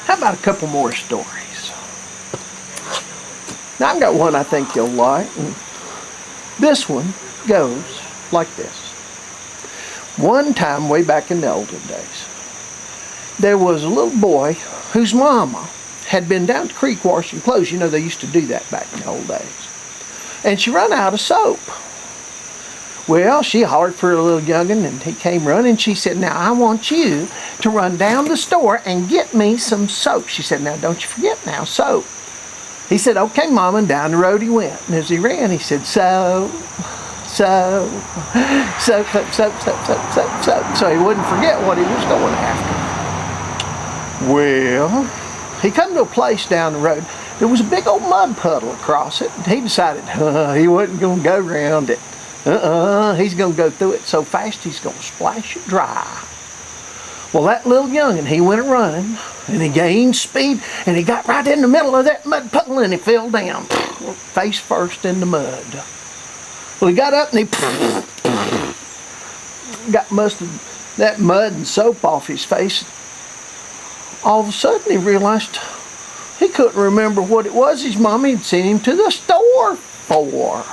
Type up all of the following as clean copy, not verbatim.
How about a couple more stories? Now I've got one I think you'll like. And this one goes like this. One time way back in the olden days, there was a little boy whose mama had been down to the creek washing clothes. You know, they used to do that back in the old days. And she run out of soap. Well, she hollered for a little young'un, and he came running. She said, now I want you to run down the store and get me some soap. She said, now don't you forget now, soap. He said, okay, Mama, and down the road he went. And as he ran, he said, soap, soap, soap, soap, soap, soap, soap, soap, soap. So he wouldn't forget what he was going after. Well, he come to a place down the road. There was a big old mud puddle across it. And he decided he wasn't going to go around it. He's going to go through it so fast he's going to splash it dry. Well, that little young'un, he went running, and he gained speed, and he got right in the middle of that mud puddle, and he fell down, face first in the mud. Well, he got up, and he got most of that mud and soap off his face. All of a sudden, he realized he couldn't remember what it was his mommy had sent him to the store for.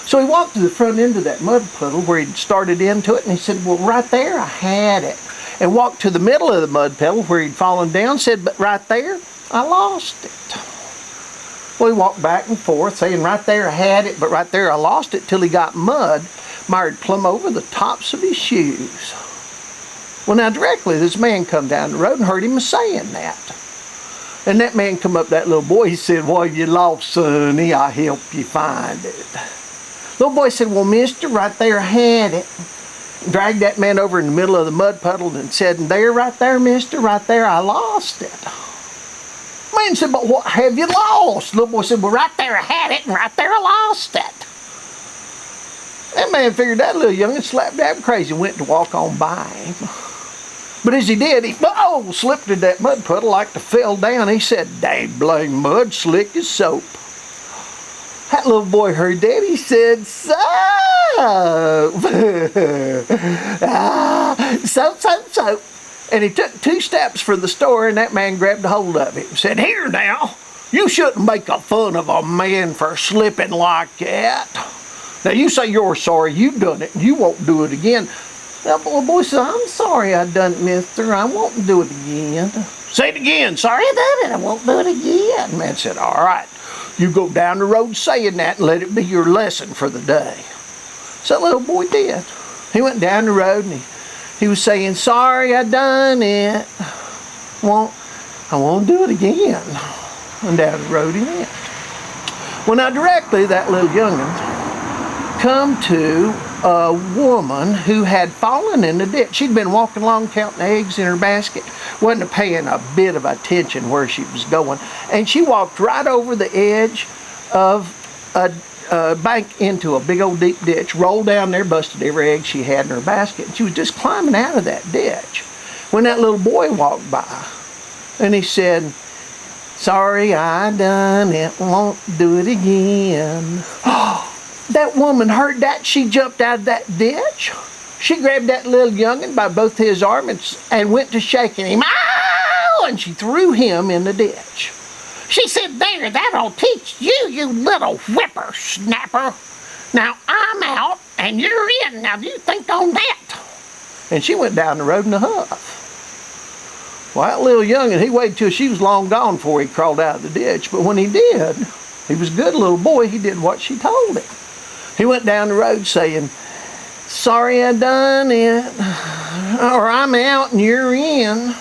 So he walked to the front end of that mud puddle where he'd started into it, and he said, well, right there, I had it. And walked to the middle of the mud puddle where he'd fallen down, said, but right there, I lost it. Well, he walked back and forth, saying, right there, I had it, but right there, I lost it, till he got mud mired plumb over the tops of his shoes. Well, now, directly, this man come down the road and heard him saying that. And that man come up to that little boy, he said, well, you lost, sonny, I'll help you find it. Little boy said, well, mister, right there, I had it. Dragged that man over in the middle of the mud puddle and said, and there, right there, mister, right there, I lost it. Man said, but what have you lost? Little boy said, well, right there, I had it, and right there, I lost it. That man figured that little young'un slap dab crazy and went to walk on by him. But as he did, he slipped in that mud puddle like to fell down. He said, dang blame mud, slick as soap. That little boy heard that. He said, soap. Soap, soap, soap. And he took 2 steps for the store, and that man grabbed a hold of it and said, here now, you shouldn't make a fun of a man for slipping like that. Now you say you're sorry you done it, and you won't do it again. That little boy said, I'm sorry I done it, mister. I won't do it again. Say it again. Sorry I done it. I won't do it again. Man said, all right. You go down the road saying that and let it be your lesson for the day. So that little boy did. He went down the road and he was saying, sorry I done it. I won't do it again. And down the road he went. Well, now directly that little young'un come to a woman who had fallen in the ditch. She'd been walking along counting eggs in her basket, wasn't paying a bit of attention where she was going, and she walked right over the edge of a bank into a big old deep ditch, rolled down there, busted every egg she had in her basket, and she was just climbing out of that ditch when that little boy walked by, and he said, sorry I done it, won't do it again. That woman heard that. She jumped out of that ditch. She grabbed that little young'un by both his arms and went to shaking him. Ow! And she threw him in the ditch. She said, there, that'll teach you, you little whippersnapper. Now I'm out and you're in. Now you think on that. And she went down the road in a huff. Well, that little young'un, he waited till she was long gone before he crawled out of the ditch. But when he did, he was a good little boy. He did what she told him. He went down the road saying, sorry I done it, or I'm out and you're in.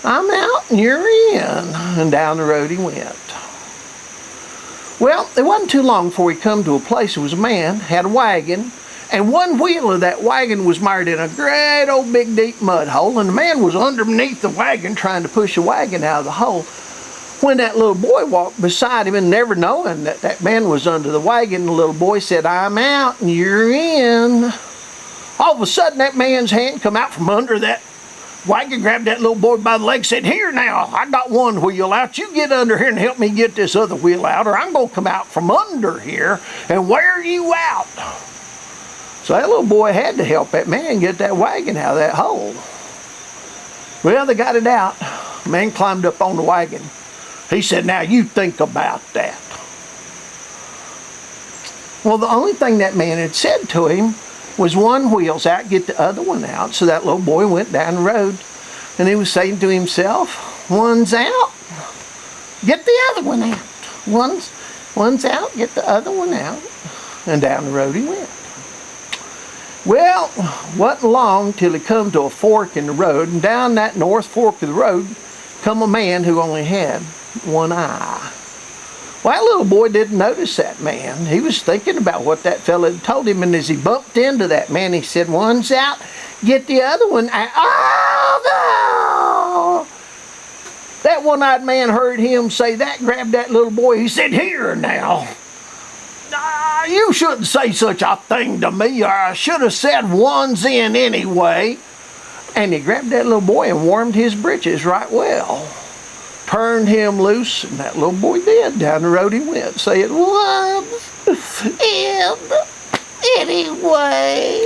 I'm out and you're in. And down the road he went. Well, it wasn't too long before he come to a place. There was a man, had a wagon, and one wheel of that wagon was mired in a great old big deep mud hole, and the man was underneath the wagon trying to push the wagon out of the hole. When that little boy walked beside him and never knowing that that man was under the wagon, the little boy said, I'm out and you're in. All of a sudden that man's hand come out from under that wagon, grabbed that little boy by the leg, said, here now, I got one wheel out. You get under here and help me get this other wheel out, or I'm going to come out from under here and wear you out. So that little boy had to help that man get that wagon out of that hole. Well, they got it out. Man climbed up on the wagon. He said, now you think about that. Well, the only thing that man had said to him was, one wheel's out, get the other one out. So that little boy went down the road, and he was saying to himself, one's out, get the other one out. One's out, get the other one out. And down the road he went. Well, wasn't long till he come to a fork in the road, and down that north fork of the road come a man who only had one eye. Well, that little boy didn't notice that man. He was thinking about what that fella had told him, and as he bumped into that man, he said, one's out, get the other one out. Oh, no! That one-eyed man heard him say that, grabbed that little boy. He said, here now. You shouldn't say such a thing to me, or I should have said one's in anyway. And he grabbed that little boy and warmed his britches right well. Turned him loose, and that little boy did. Down the road he went, saying, one's in anyway.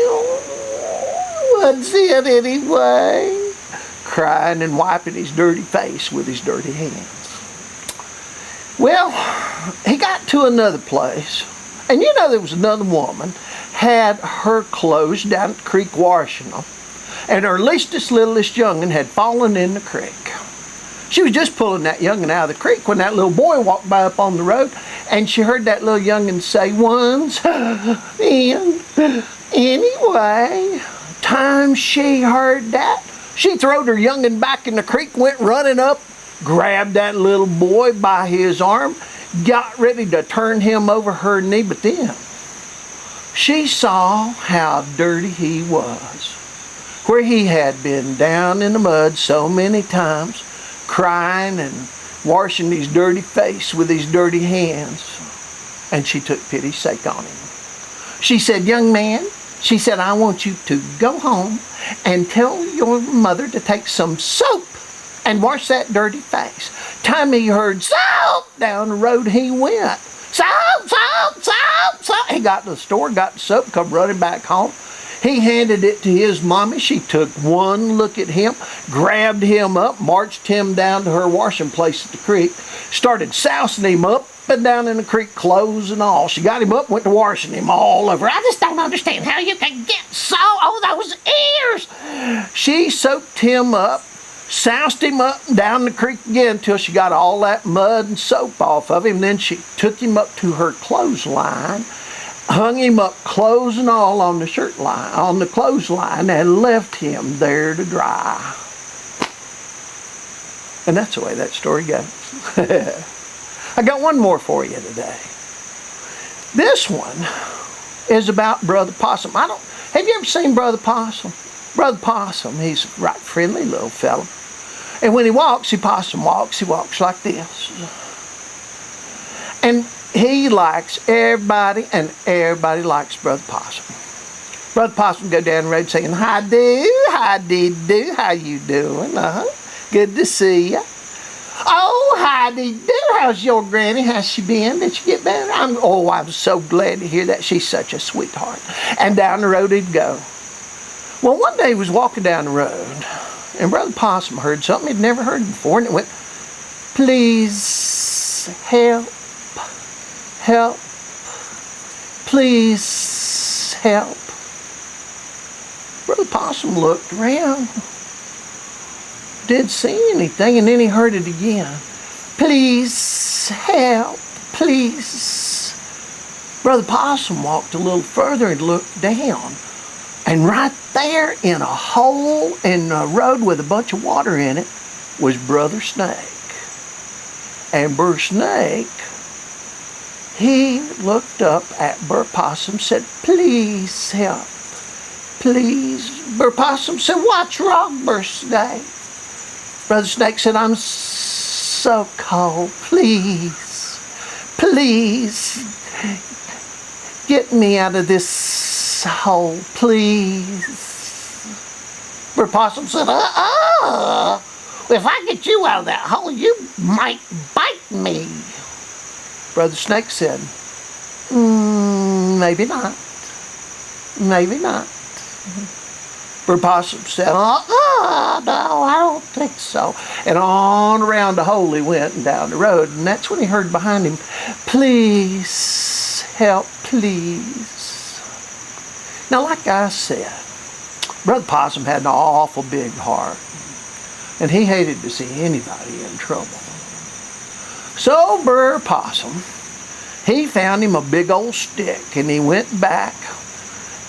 One's in anyway. Crying and wiping his dirty face with his dirty hands. Well, he got to another place. And you know, there was another woman, had her clothes down at the creek washing them, and her leastest, littlest young'un had fallen in the creek. She was just pulling that young'un out of the creek when that little boy walked by up on the road, and she heard that little young'un say, one's in anyway. Time she heard that, she throwed her young'un back in the creek, went running up, grabbed that little boy by his arm, got ready to turn him over her knee, but then she saw how dirty he was, where he had been down in the mud so many times, crying and washing his dirty face with his dirty hands. And she took pity's sake on him. She said, young man, she said, I want you to go home and tell your mother to take some soap and wash that dirty face. Time he heard soap, down the road he went. Soap, soap, soap, soap. He got to the store, got the soap, come running back home. He handed it to his mommy. She took one look at him, grabbed him up, marched him down to her washing place at the creek, started sousing him up and down in the creek, clothes and all. She got him up, went to washing him all over. I just don't understand how you can get so, those ears. She soaked him up, soused him up and down the creek again until she got all that mud and soap off of him. Then she took him up to her clothesline, hung him up, clothes and all, on the clothesline, and left him there to dry. And that's the way that story goes. I got one more for you today. This one is about Brother Possum. Have you ever seen Brother Possum? Brother Possum, he's a right friendly little fella. And when he walks like this. And he likes everybody, and everybody likes Brother Possum. Brother Possum go down the road saying, hi do, how you doing? Good to see ya. Oh, hi do, how's your granny? How's she been? Did she get better? I'm so glad to hear that. She's such a sweetheart. And down the road he'd go. Well, one day he was walking down the road, and Brother Possum heard something he'd never heard before, and it went, please help, help, please help. Brother Possum looked around, didn't see anything, and then he heard it again. Please help, please. Brother Possum walked a little further and looked down. And right there in a hole in the road with a bunch of water in it was Brother Snake. And Brother Snake, he looked up at Brother Possum and said, please help. Please. Brother Possum said, what's wrong, Brother Snake? Brother Snake said, I'm so cold. Please. Please. Get me out of this hole, please. Brother Possum said, if I get you out of that hole, you might bite me. Brother Snake said, maybe not. maybe not. Brother Possum said, no, I don't think so. And on around the hole he went and down the road. And that's when he heard behind him, please, help, please. Now, like I said, Brother Possum had an awful big heart. And he hated to see anybody in trouble. So Brother Possum, he found him a big old stick and he went back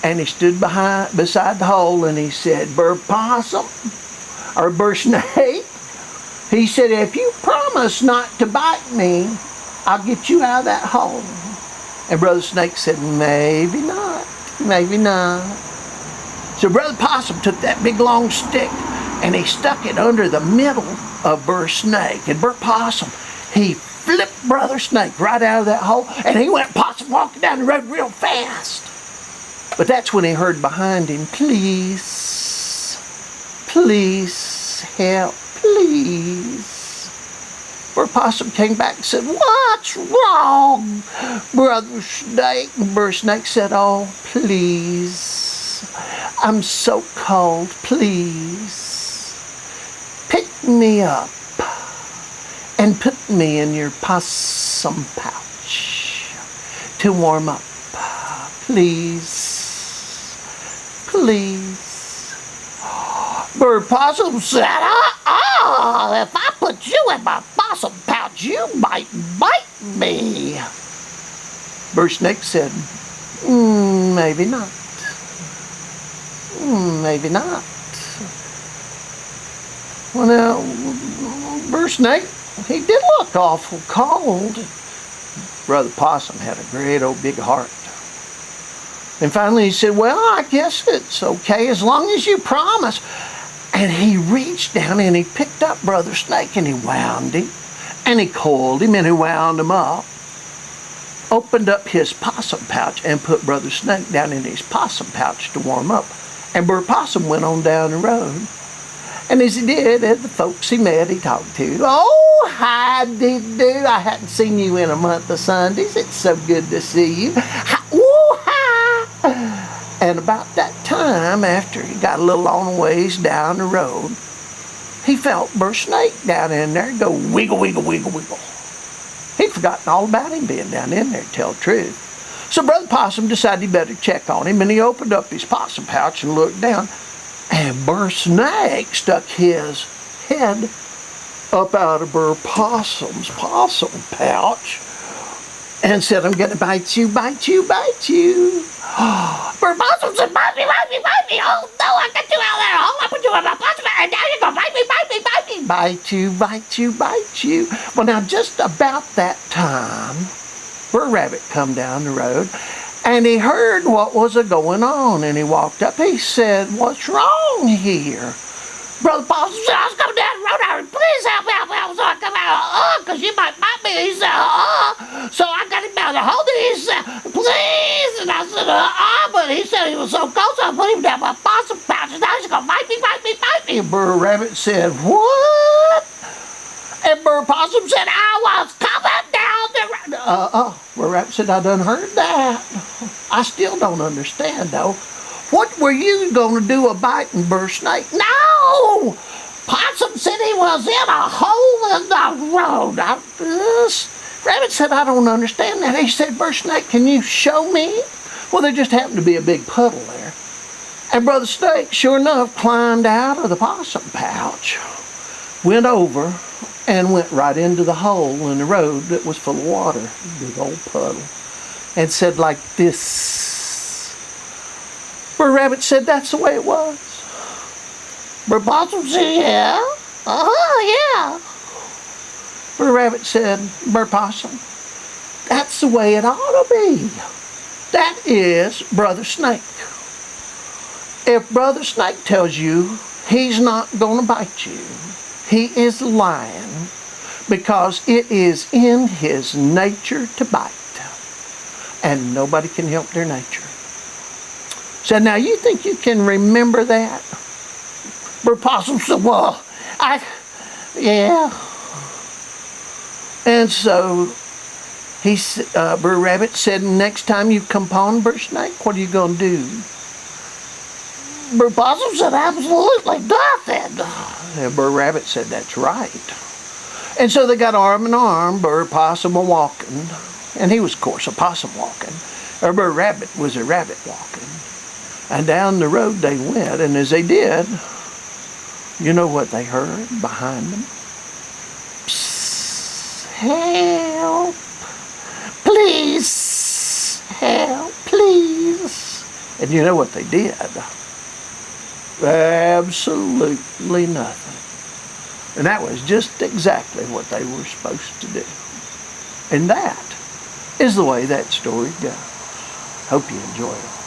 and he stood beside the hole and he said, Brother Possum, or Brother Snake, he said, if you promise not to bite me, I'll get you out of that hole. And Brother Snake said, maybe not, maybe not. So Brother Possum took that big long stick and he stuck it under the middle of Brother Snake. And Brother Possum, he flipped Brother Snake right out of that hole and he went possum walking down the road real fast. But that's when he heard behind him, please, please, help, please. Brother Possum came back and said, what's wrong, Brother Snake? And Brother Snake said, oh, please, I'm so cold, please. Pick me up and put me in your possum pouch to warm up, please. Please. Brother Possum said, if I put you in my possum pouch, you might bite me. Brother Snake said, maybe not. Maybe not. Well, now, Brother Snake, he did look awful cold. Brother Possum had a great old big heart. And finally he said, well, I guess it's okay as long as you promise. And he reached down and he picked up Brother Snake and he wound him. And he coiled him and he wound him up. Opened up his possum pouch and put Brother Snake down in his possum pouch to warm up. And Brother Possum went on down the road. And as he did, the folks he met, he talked to. Oh, hi, did do. I hadn't seen you in a month of Sundays. It's so good to see you. And about that time, after he got a little long ways down the road, he felt Brother Snake down in there go wiggle, wiggle, wiggle, wiggle. He'd forgotten all about him being down in there, to tell the truth. So Brother Possum decided he better check on him, and he opened up his possum pouch and looked down, and Brother Snake stuck his head up out of Brother Possum's possum pouch and said, I'm going to bite you, bite you, bite you. Brother Possum said, bite me, bite me, bite me. Oh, no, I got you out there. Oh, I put you in my possum pouch, and now you're going to bite me, bite me, bite me. Bite you, bite you, bite you. Well, now, just about that time, Brother Rabbit come down the road, and he heard what was a-going on, and he walked up. He said, what's wrong here? Brother Possum said, I was coming down the road, Harry. Please help me out, so I come out, because you might bite me. He said, so I got him down the hole, and he said, please, and I said, but he said he was so cold, so I put him down my possum pouch, and now he's going to bite me, bite me, bite me. And Brother Rabbit said, what? And Brother Possum said, I was coming down the road. Brother Rabbit said, I done heard that. I still don't understand, though. What were you going to do about biting Brother Snake? No! Possum said he was in a hole in the road. Rabbit said, I don't understand that. He said, Brother Snake, can you show me? Well, there just happened to be a big puddle there. And Brother Snake, sure enough, climbed out of the possum pouch, went over, and went right into the hole in the road that was full of water, big old puddle, and said like this. Brother Rabbit said, that's the way it was. Brother Possum said, yeah. Yeah. Brother Rabbit said, Brother Possum, that's the way it ought to be. That is Brother Snake. If Brother Snake tells you he's not going to bite you, he is lying, because it is in his nature to bite. And nobody can help their nature. So now you think you can remember that? Brother Possum said, well, yeah. And so Brother Rabbit said, next time you come upon Brother Snake, what are you going to do? Br'er Possum said, absolutely nothing. And Br'er Rabbit said, that's right. And so they got arm in arm, Br'er Possum a walking, and he was, of course, a possum walking, or Br'er Rabbit was a rabbit walking. And down the road they went, and as they did, you know what they heard behind them? Psst, help, please, help, please. And you know what they did? Absolutely nothing. And that was just exactly what they were supposed to do. And that is the way that story goes. Hope you enjoy it.